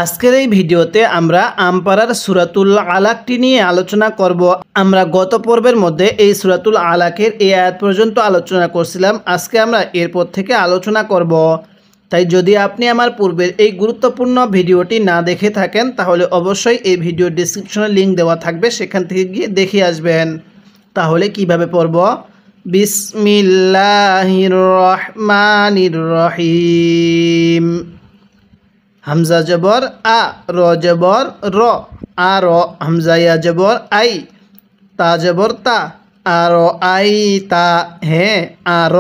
আজকের এই ভিডিওতে আমরা আমপারার সূরাতুল আলাকটি নিয়ে আলোচনা করব। আমরা গত পর্বের মধ্যে এই সূরাতুল আলাকের এই আয়াত পর্যন্ত আলোচনা করছিলাম। আজকে আমরা এরপর থেকে আলোচনা করব। তাই যদি আপনি আমার পূর্বের এই গুরুত্বপূর্ণ ভিডিওটি না দেখে থাকেন তাহলে অবশ্যই এই ভিডিও ডেসক্রিপশনে লিংক দেওয়া থাকবে, সেখান থেকে গিয়ে দেখে আসবেন। তাহলে কিভাবে পড়ব? বিসমিল্লাহির রহমানির রহিম। হামজা জবর আ, র জবর র, আর হামজা ইয়া জবর আই, তা জবর তা, আর আই তা, হ্যাঁ আর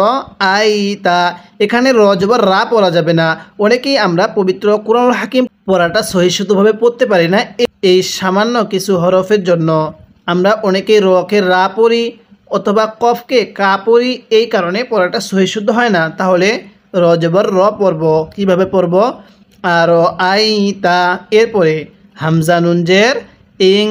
আই তা। এখানে র জবর রা পড়া যাবে না। অনেকেই আমরা পবিত্র কুরআনুল হাকিম পড়াটা সহিষ্ণুভাবে পড়তে পারি না এই সামান্য কিছু হরফের জন্য। আমরা অনেকেই রকে রা পড়ি অথবা কফকে কা পড়ি, এই কারণে পড়াটা সহিশুদ্ধ হয় না। তাহলে র জবর র পড়ব। কীভাবে পড়ব? আর আই তা, এরপরে হামজা নুন জের ইং।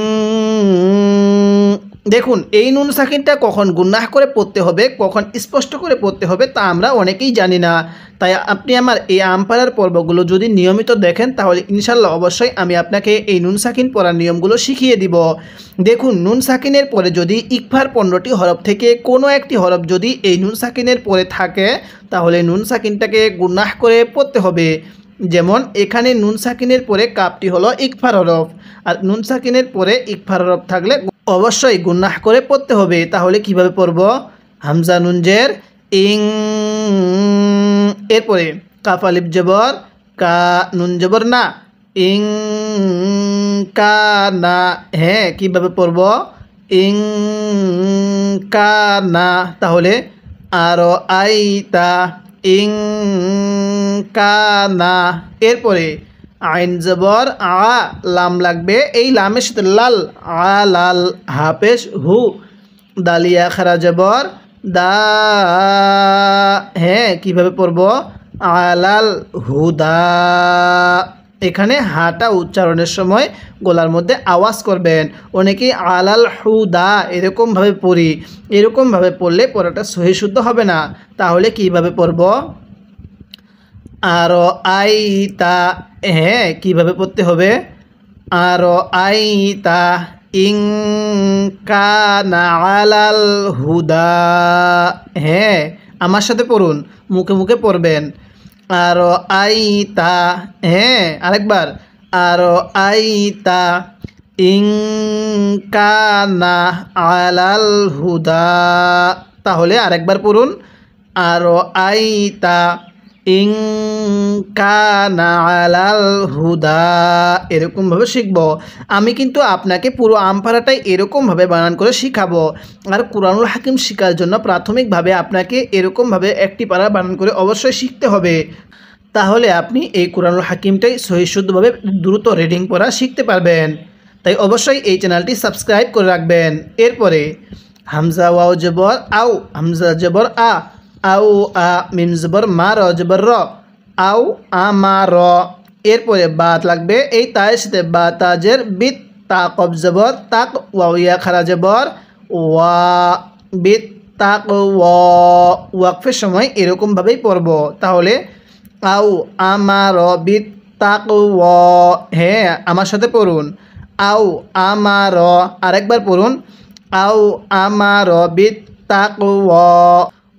দেখুন এই নুন সাকিনটা কখন গুন্নাহ করে পড়তে হবে, কখন স্পষ্ট করে পড়তে হবে তা আমরা অনেকেই জানি না। তাই আপনি আমার এই আমপারার পর্বগুলো যদি নিয়মিত দেখেন তাহলে ইনশাল্লাহ অবশ্যই আমি আপনাকে এই নুন সাকিন পড়ার নিয়মগুলো শিখিয়ে দিব। দেখুন নুন সাকিনের পরে যদি ইকফার 15টি হরফ থেকে কোনো একটি হরফ যদি এই নুন সাকিনের পরে থাকে তাহলে নুন সাকিনটাকে গুন্নাহ করে পড়তে হবে। যেমন এখানে নুন সাকিনের পরে কাপটি হলো ইকফার হরফ, আর নুন সাকিনের পরে ইকফার হরফ থাকলে অবশ্যই গুন্নাহ করে পড়তে হবে। তাহলে কিভাবে পড়ব? হামজা নুন জের ইং, এরপরে কাফ আলিফ জবর কা, নুন জবর না, ইং কা না। হ্যাঁ কিভাবে পড়ব? ইং কা না। তাহলে আর আই তা, ইং কানা। এরপরে আইন জবর আ, লাম লাগবে, এই লামের সাথে লাল, আ লাল, হাফেশ হু, দালিয়া খারা জবর দা। হ্যাঁ কিভাবে পড়ব? আলাল হুদা। এখানে হাটা উচ্চারণের সময় গলার মধ্যে আওয়াজ করবেন। অনেকেই আলাল হুদা এরকমভাবে পড়ি, এরকমভাবে পড়লে পড়াটা সহিশুদ্ধ হবে না। তাহলে কিভাবে পড়ব? আর আই তা, হ্যাঁ কিভাবে পড়তে হবে? আর আই তা ইং কানা আলাল হুদা। হ্যাঁ আমার সাথে পড়ুন, মুখে মুখে পড়বেন। আর আই তা, হ্যাঁ আরেকবার, আর আই তা ইং কানা আলাল হুদা। তাহলে আরেকবার পড়ুন, আর আই তা ইং কানা আলাল হুদা। এরকমভাবে শিখব। আমি কিন্তু আপনাকে পুরো আমপারাটাই এরকমভাবে বানান করে শিখাবো। আর কুরআনুল হাকিম শেখার জন্য প্রাথমিকভাবে আপনাকে এরকমভাবে একটি পারা বানান করে অবশ্যই শিখতে হবে। তাহলে আপনি এই কুরআনুল হাকিমটাই সহিশুদ্ধভাবে দ্রুত রিডিং পড়া শিখতে পারবেন। তাই অবশ্যই এই চ্যানেলটি সাবস্ক্রাইব করে রাখবেন। এরপরে হামজা ওয়াও জবর আও, হামজা জবর আ, আউ আ, মিম জবর মা, র জবর র, আউ আমার। এরপরে বাত লাগবে, এই তায়ের সাথে বা তাজের বিত, তা কব জবর তাক, ওয়াও ইয়া খারা জবর ওয়া, বিত তাক ওয়াকফের সময় এরকমভাবেই পড়ব। তাহলে আউ আমার বিত তাক, হ্যাঁ আমার সাথে পড়ুন, আউ আমার। আরেকবার পড়ুন, আউ আমার বিত তাক।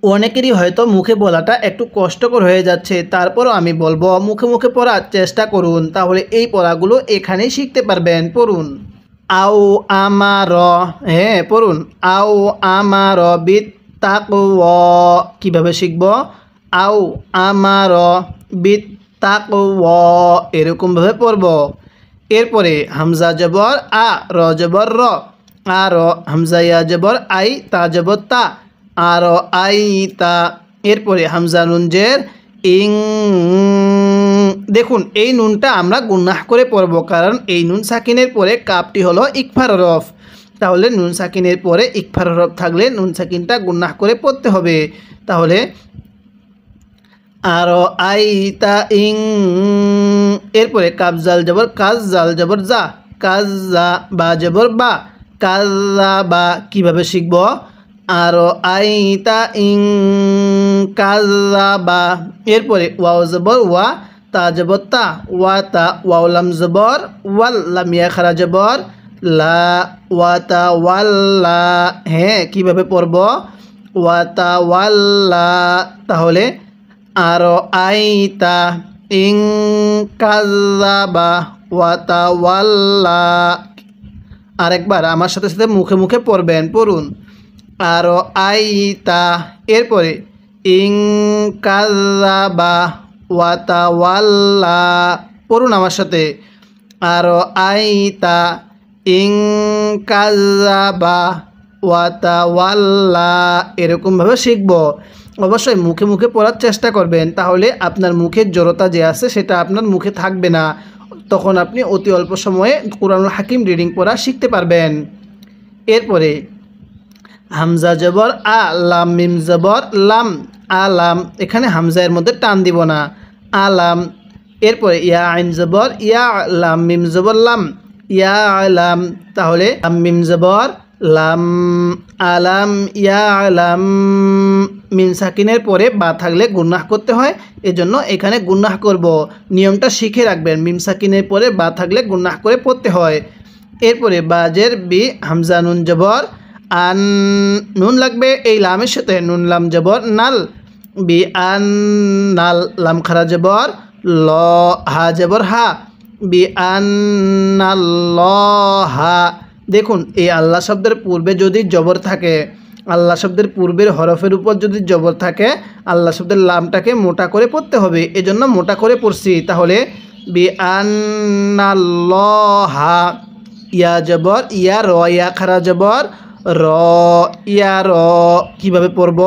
অনেকেরই হয়তো মুখে বলাটা একটু কষ্টকর হয়ে যাচ্ছে, তারপরও আমি বলবো মুখে মুখে পড়ার চেষ্টা করুন, তাহলে এই পড়াগুলো এখানেই শিখতে পারবেন। পড়ুন, আও আমার, হ্যাঁ পড়ুন, আও আমার বিত তাকওয়া। কীভাবে শিখব? আও আমার বিত তাকওয়া, এরকমভাবে পড়ব। এরপরে হামজা জবর আ, র জবর র, আর হামজা ইয়া জবর আই, তা জবর তা, আর আই তা। এরপরে হামজা নুন জের ইং। দেখুন এই নুনটা আমরা গুন্নাহ করে পড়ব, কারণ এই নুন সাকিনের পরে কাপটি হলো ইকফার হরফ। তাহলে নুন সাকিনের পরে ইকফার হরফ থাকলে নুন সাকিনটা গুন্নাহ করে পড়তে হবে। তাহলে আর আই তা ইং। এরপরে কাব জাল জবর কাজ, জাল জবর যা, কাজ যা, বা জবর বা, কাজা বা। কীভাবে শিখব? আর আই তা ইং কাজাবা। এরপরে ওয়াও জবর ওয়া, তা জবর তা, ওয়াতা, ওয়াও লাম জবর ওয়াল, লাম ইয়া খারা জবর লা, ওয়াতা ওয়াল্লা। হ্যাঁ, কীভাবে পড়ব? ওয়াতা ওয়াল্লা। তাহলে আর আইতা ইং কাযাবা ওয়াতা ওয়াল্লা। আরেকবার আমার সাথে সাথে মুখে মুখে পড়বেন, পড়ুন। আর আইতা, এরপরে ইং কাযাবা ওয়াতা ওয়াল্লা, পড়ুন আমার সাথে। আর আইতা ইং কাযাবা ওয়াতা ওয়াল্লা, এরকমভাবে শিখব। অবশ্যই মুখে মুখে পড়ার চেষ্টা করবেন, তাহলে আপনার মুখের জড়তা যে আছে সেটা আপনার মুখে থাকবে না। তখন আপনি অতি অল্প সময়ে কুরআনুল হাকিম রিডিং পড়া শিখতে পারবেন। এরপরে হামজা জবর আ, লাম মিম জবর লাম, আলাম। এখানে হামজা এর মধ্যে টান দিব না, আলাম। এরপরে ইয়া আইন জবর ইয়া, লাম মিম জবর লাম, ইয়া আলাম। তাহলে লাম মিম জবর লাম, আলাম, ইয়া আলাম। মিম সাকিনের পরে বা থাকলে গুন্নাহ করতে হয়, এজন্য এখানে গুন্নাহ করব। নিয়মটা শিখে রাখবেন, মিম সাকিনের পরে বা থাকলে গুন্নাহ করে পড়তে হয়। এরপরে বাজের বি, হামজা নুন জবর আন, নুন লাগবে এই লামের সাথে, নুন লাম জবর নাল, বি আন নাল, লাম খারা জবর ল, হা জবর হা, বি আন নাল হা। দেখুন, এই আল্লাহ শব্দের পূর্বে যদি জবর থাকে, আল্লাহ শব্দের পূর্বের হরফের উপর যদি জবর থাকে, আল্লাহ শব্দের লামটাকে মোটা করে পড়তে হবে, এজন্য মোটা করে পড়ছি। তাহলে বি আন নাল হা, ইয়া জবর ইয়া, র, ইয়া খারা জবর র, ইয়া র। কীভাবে পড়ব?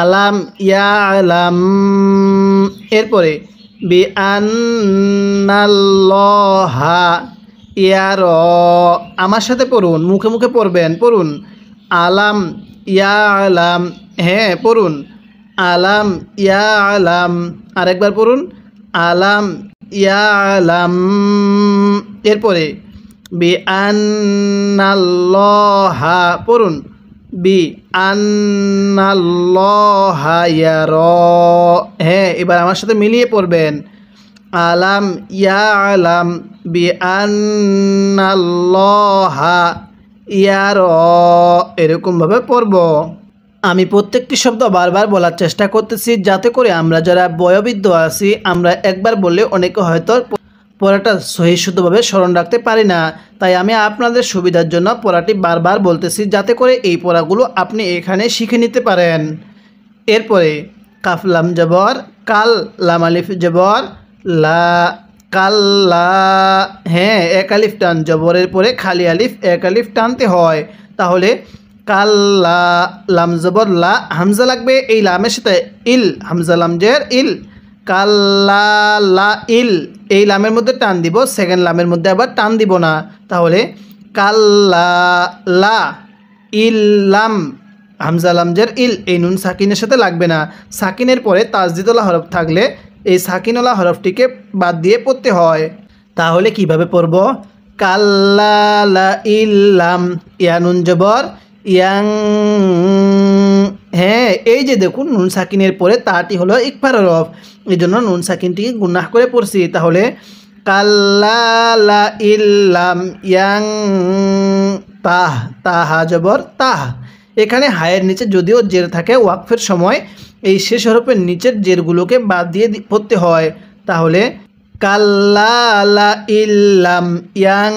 আলাম, ইয়া আলাম। এরপরে বি আন্নাল্লাহা, ইয়া র। আমার সাথে পড়ুন, মুখে মুখে পড়বেন, পড়ুন। আলাম, ইয়া আলাম। হ্যাঁ, পড়ুন। আলাম, ইয়া আলাম। আরেকবার পড়ুন। আলাম, ইয়া আলাম। এরপরে বি আন্নাল্লাহা, পড়ুন। বি আন্নাল্লাহা ইয়ারা। হ্যাঁ, এবার আমার সাথে মিলিয়ে পড়বেন। আলাম, ইয়া আলাম, বি আন্নাল্লাহা ইয়ারা। এরকমভাবে পড়ব। আমি প্রত্যেকটি শব্দ বারবার বলার চেষ্টা করতেছি, যাতে করে আমরা যারা বয়োবৃদ্ধ আছি, আমরা একবার বললে অনেকে হয়তো পড়াটা সহি শুদ্ধভাবে স্মরণ রাখতে পারি না। তাই আমি আপনাদের সুবিধার জন্য পড়াটি বারবার বলতেছি, যাতে করে এই পড়াগুলো আপনি এখানে শিখে নিতে পারেন। এরপরে কাফ লাম জবর কাল, লাম আলিফ জবর লা, কাল্লা। হ্যাঁ, এক আলিফ টান, জবরের পরে খালি আলিফ এক আলিফ টানতে হয়। তাহলে কাল্লা, লাম জবর লা, হামজা লাগবে এই লামের সাথে ইল, হামজা লাম জের ইল, কাল্লা লা ইল। এই লামের মধ্যে টান দিব, সেকেন্ড লামের মধ্যে আবার টান দিব না। তাহলে কাল্লা লা ইল্লাম, হামজা লাম জের ইল, এই নুন সাকিনের সাথে লাগবে না। সাকিনের পরে তাজদিদওয়ালা হরফ থাকলে এই সাকিনওয়ালা হরফটিকে বাদ দিয়ে পড়তে হয়। তাহলে কিভাবে পড়ব? কাল্লা লা ইল্লাম, ইয়া নুন জবর ইয়াং। হ্যাঁ, এই যে দেখুন, নুন সাকিনের পরে তাটি হলো ইকফার হরফ, এই জন্য নুন সাকিনটিকে গুনাহ করে পড়ছি। তাহলে কাল্লা লা ইল্লাম ইয়াং তাহ, তাহা জবর তাহ। এখানে হায়ের নিচে যদিও জের থাকে, ওয়াকফের সময় এই শেষ হরফের নিচের জেরগুলোকে বাদ দিয়ে পড়তে হয়। তাহলে কাল্লা লা ইল্লাম ইয়াং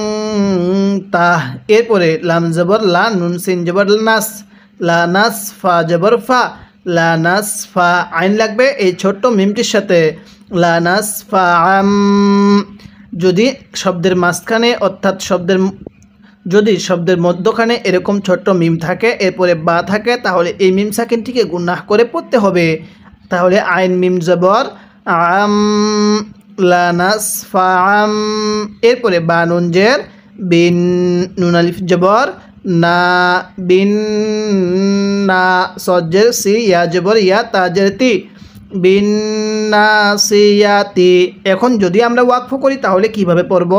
তাহ। এরপরে লাম জবর লা, নুন সিন জবর নাস, লা নাস, ফা জবর ফা, লা নাস ফা। আইন লাগবে এই ছোট্ট মিমটির সাথে, লা নাস ফা আম। যদি শব্দের মাঝখানে অর্থাৎ যদি শব্দের মধ্যখানে এরকম ছোট্ট মিম থাকে, এরপরে বা থাকে, তাহলে এই মিম সাকিনটিকে গুনাহ করে পড়তে হবে। তাহলে আইন মিম জবর আম, লা নাস ফা আম। এরপরে বা নুন জের বিন, নুন আলিফ জবর না, বিন না, সজ্জের সি, ইয়া জবর ইয়া, তাজের তি, বিন না সিয়াতি। এখন যদি আমরা ওয়াকফ করি তাহলে কিভাবে পড়ব?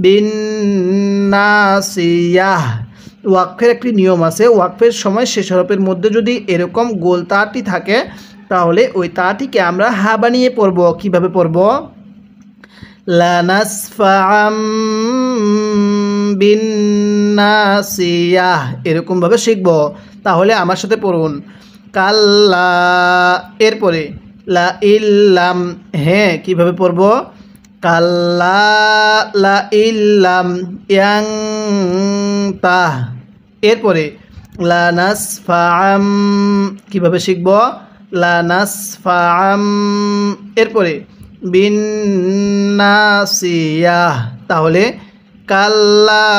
বিন না সিয়াহ। ওয়াকফের একটি নিয়ম আছে, ওয়াকফের সময় শেষ হরফের মধ্যে যদি এরকম গোল তারটি থাকে, তাহলে ওই তাটিকে আমরা হা বানিয়ে পড়ব। কিভাবে পড়ব? লানাসফাআম বিন্নাসিয়াহ, এরকমভাবে শিখব। তাহলে আমার সাথে পড়ুন, কাল্লা, এরপরে লা ইল্লাম, হ্যাঁ কিভাবে পড়ব? কাল্লা লা ইল্লাম ইয়াংতাহ, এরপরে লানাসফাআম, কিভাবে শিখব? লানাসফাআম, এরপরে বিন্নাসিয়াহ। তাহলে কাল্লা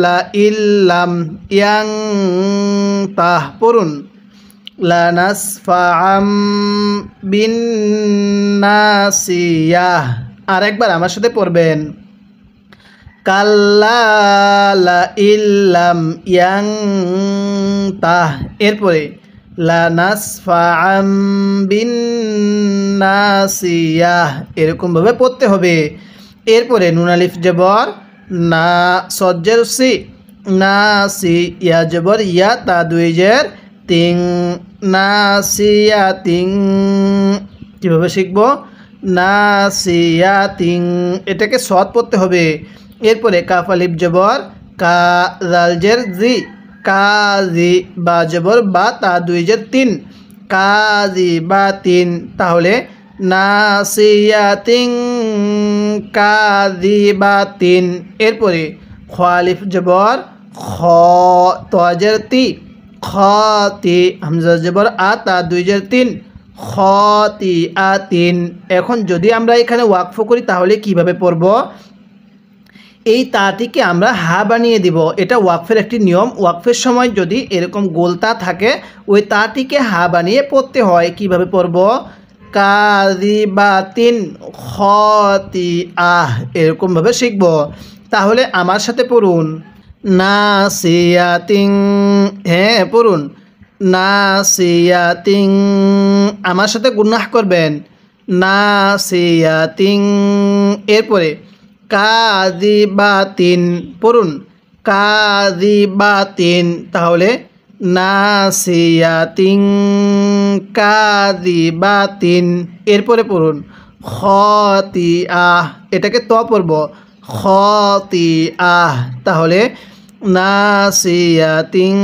লা ইল্লাম ইয়াংতাহ পড়ুন, লানাসফাআম বিন্নাসিয়াহ। আর একবার আমার সাথে পড়বেন, কাল্লা লা ইল্লাম ইয়াংতাহ, এরপরে লানাসফাআম বিন্নাসিয়াহ, এরকমভাবে পড়তে হবে। এরপরে নুন আলিফ জবর না, সজ্জের সি, নাসি, ইয়া জবর ইয়া, তা দুই জের তিং, নাসিয়া তিং। কীভাবে শিখব? নাসিয়া তিং, এটাকে সৎ পড়তে হবে। এরপরে কাফ আলিফ জবর কা, জাল জের জি, কাজি, বা জবর বা, তা দুই জের তিন, কাজি বা তিন। তাহলে নাসিয়াতিন কাযিবাতিন। এরপরে খ আলিফ জবর খ, তজের তি, খতি, হামজা জবর আ, তা দুই জের তিন, খতি আতিন। এখন যদি আমরা এখানে ওয়াকফ করি তাহলে কিভাবে পড়ব? এই তাটিকে আমরা হা বানিয়ে দিব। এটা ওয়াকফের একটি নিয়ম। ওয়াকফের সময় যদি এরকম গোলতা থাকে ওই তাটিকে হা বানিয়ে পড়তে হয়। কিভাবে পড়ব? কাযিবাতিন খতিআহ, এরকমভাবে শিখব। তাহলে আমার সাথে পড়ুন, নাসিয়াতিন, হ্যাঁ পড়ুন, নাসিয়াতিন। আমার সাথে গুনাহ করবেন, নাসিয়াতিন। এরপরে কাযিবাতিন পড়ুন, কাযিবাতিন। তাহলে নাসিয়াতিন কাযিবাতিন। এরপরে পড়ুন খতিআহ, এটাকে ত পড়ব, খতিআহ। তাহলে নাসিয়াতিন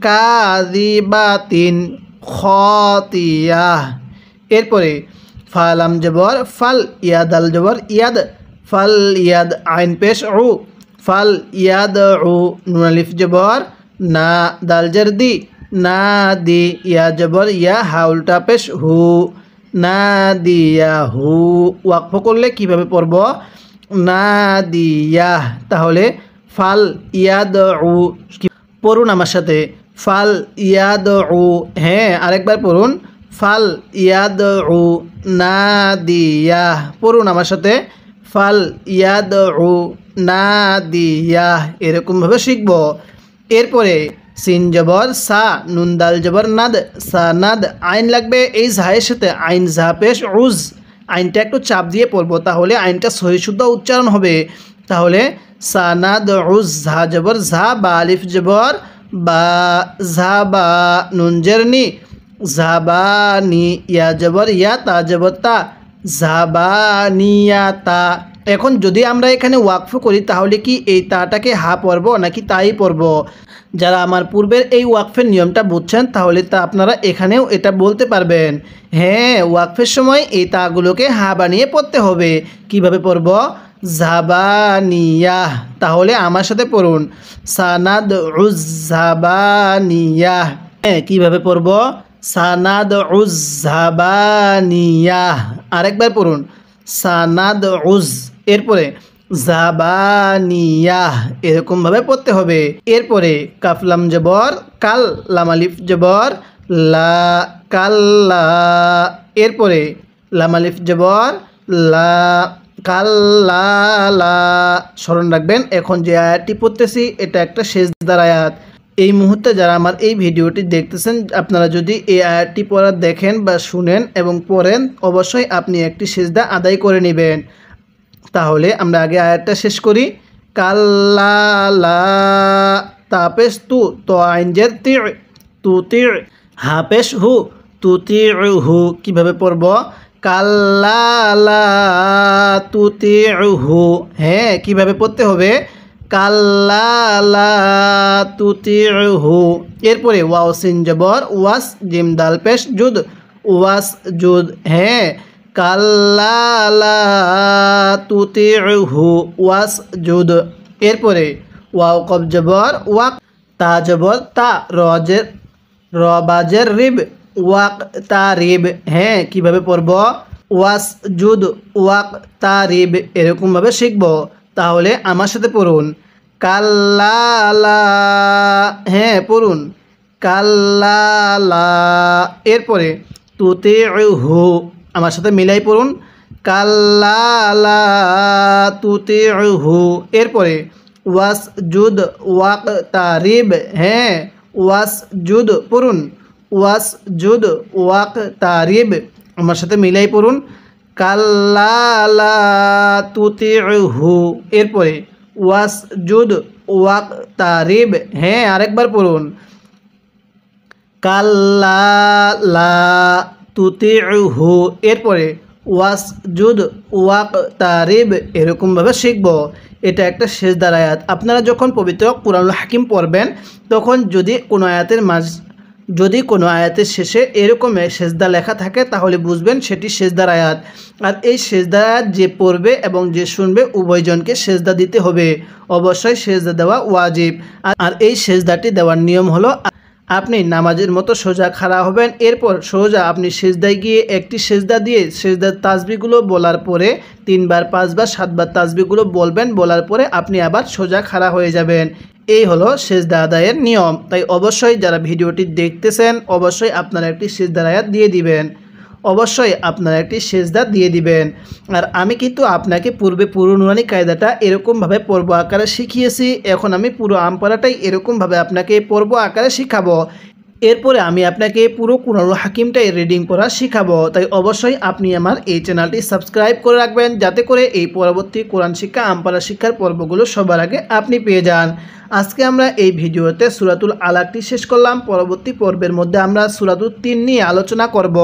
কাযিবাতিন খতিআহ। এরপরে ফালাম জবর ফাল, ইয়াদাল জবর ইয়াদ, ফাল ইয়াদ, আইন পেশ উ, ফাল ইয়াদ উ। নুন আলিফ জবর না, দাল জের দি, না দি, ইয়া জবর ইয়া, হা উল্টা পেশ হু, না দিয়া হু। ওয়াকফ করলে কিভাবে পড়ব? না দিয়া। তাহলে ফাল ইয়াদ উ, পড়ুন আমার সাথে, ফাল ইয়াদ উ, হ্যাঁ আরেকবার পড়ুন, ফাল ইয়াদ উ না দিয়া। পড়ুন আমার সাথে, ফাল ইয়াদ উ না দিয়া। এরকমভাবে শিখব। এরপরে সিন জবর সা, নুন দাল জবর নাদ, সা নাদ, আইন লাগবে এই ঝায়ের সাথে, আইন ঝা পেশ উজ। আইনটা একটু চাপ দিয়ে পড়ব, তাহলে আইনটা সহি শুদ্ধ উচ্চারণ হবে। তাহলে সা নাদ উজ, ঝা জবর ঝা, বা আলিফ জবর বা, ঝা বা, নুন জের নি, জাবানি, ইয়া জবর ইয়া, তা জবর তা, জাবানিয়াতা। এখন যদি আমরা এখানে ওয়াকফ করি তাহলে কি এই তাটাকে হা পড়ব নাকি তাই পড়ব? যারা আমার পূর্বের এই ওয়াকফের নিয়মটা বুঝছেন তাহলে তা আপনারা এখানেও এটা বলতে পারবেন, হ্যাঁ ওয়াকফের সময় এই তাগুলোকে হা বানিয়ে পড়তে হবে। কিভাবে পড়ব? জাবানিয়াহ। তাহলে আমার সাথে পড়ুন, সানাদ উজ জাবানিয়াহ। হ্যাঁ কিভাবে পড়ব? সানাদ উজ জাবানিয়াহ। আরেকবার পড়ুন, সানাদ উজ, এরপরে জাবানিয়াহ, এরকমভাবে পড়তে হবে। এরপরে কাফলাম জবর কাল, লাম আলিফ জবর লা, কাল্লা। এরপরে লাম আলিফ জবর লা, কাল্লা লা। স্মরণ রাখবেন এখন যে আয়াতটি পড়তেছি এটা একটা সেজদার আয়াত। এই মুহূর্তে যারা আমার এই ভিডিওটি দেখতেছেন আপনারা যদি এই আয়াতটি পড়া দেখেন বা শুনেন এবং পড়েন অবশ্যই আপনি একটি সেজদা আদায় করে নেবেন। তাহলে আমরা আগে আয়াতটা শেষ করি। কাল্লা লা, তাপেশ তু, তো আইন জের তি, তু তি, হাপেশ হু, তুতিউহু কিভাবে পড়ব কাল্লা লা তুতিউহু হ্যাঁ কিভাবে পড়তে হবে কাল্লা লা তুতিউহু এরপরে ওয়াও সিন জবর ওয়াস জিম দাল পেশ জুদ ওয়াস জুদ হ্যাঁ কাল্লা লা তুতিউহু ওয়াস জুদ এরপরে ওয়াও কব জবর ওয়াক তা জবর তা রবাজের রিব ওয়াক তারিব হ্যাঁ কিভাবে পড়ব ওয়াস জুদ ওয়াক তারিব এরকমভাবে শিখব তাহলে আমার সাথে পড়ুন কাল্লা লা হ্যাঁ পড়ুন কাল্লা লা এরপরে তুতিউহু আমার সাথে মিলাই পড়ুন কাল্লা লা তুতিউহু এরপরে ওয়াস জুদ ওয়াক তারিব হ্যাঁ ওয়াস জুদ পড়ুন ওয়াস জুদ ওয়াক তারিব আমার সাথে মিলাই পড়ুন কাল্লা লা তুতিউহু এরপরে ওয়াস জুদ ওয়াক তারিব হ্যাঁ আরেকবার পড়ুন কাল্লা লা তুতিউহু এরপরে ওয়াস জুদ ওয়াক তারিব এরকমভাবে শিখব এটা একটা সেজদার আয়াত আপনারা যখন পবিত্র কুরআনুল হাকিম পড়বেন তখন যদি কোনো আয়াতের শেষে এরকম সেজদা লেখা থাকে তাহলে বুঝবেন সেটি সেজদার আয়াত আর এই সেজদার আয়াত যে পড়বে এবং যে শুনবে উভয়জনকে সেজদা দিতে হবে অবশ্যই সেজদা দেওয়া ওয়াজিব আর এই সেজদাটি দেওয়ার নিয়ম হলো আপনি নামাজের মতো সোজা খাড়া হবেন এরপর সোজা আপনি সেজদায় গিয়ে একটি সেজদা দিয়ে সেজদার তাসবিহগুলো বলার পরে 3 বার 5 বার 7 বার তাসবিহগুলো বলবেন বলার পরে আপনি আবার সোজা খাড়া হয়ে যাবেন এই হলো সেজদা আদায়ের নিয়ম তাই অবশ্যই যারা ভিডিওটি দেখতেছেন অবশ্যই আপনারা একটি সেজদার আয়াত দিয়ে দিবেন অবশ্যই আপনারা একটি সেজদা দিয়ে দিবেন আর আমি কিন্তু আপনাকে পূর্বে পুরো নুরানি কায়দাটা এরকমভাবে পর্ব আকারে শিখিয়েছি এখন আমি পুরো আমপারাটাই এরকমভাবে আপনাকে পর্ব আকারে শিখাবো এরপরে আমি আপনাকে পুরো কুরআনুল হাকিমটাই রিডিং পড়া শিখাবো তাই অবশ্যই আপনি আমার এই চ্যানেলটি সাবস্ক্রাইব করে রাখবেন যাতে করে এই পরবর্তী কোরআন শিক্ষা আমপারা শিক্ষার পর্বগুলো সবার আগে আপনি পেয়ে যান আজকে আমরা এই ভিডিওতে সূরাতুল আলাকটি শেষ করলাম পরবর্তী পর্বের মধ্যে আমরা সূরাতুল 3 নিয়ে আলোচনা করব।